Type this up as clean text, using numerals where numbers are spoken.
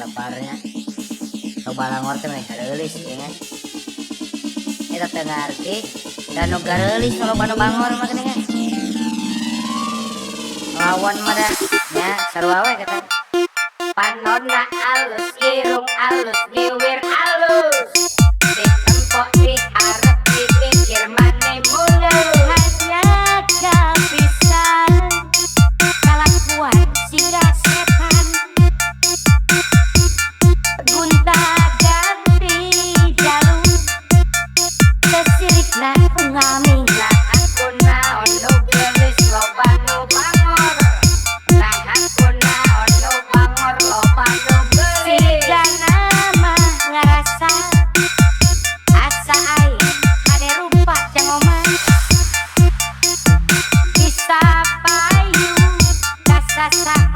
lebarnya coba langor teh mereka rilis ya kan kita tengah arti dan nuga rilis kalau pada bangor mah gini kan lawan mana ya seru awe kata panonna alus irung alus liwir alus ditempok diharap dipikir mane mulu hanya kepisan kelakuan singgah setan gunta ganti jalur kesirikna ungaming lah aku naon nu gelis loba nu bangor lah aku naon nu bangor loba nu gelis sigana mah ngarasa asa aing hade rupa jang omah bisa payu kasasa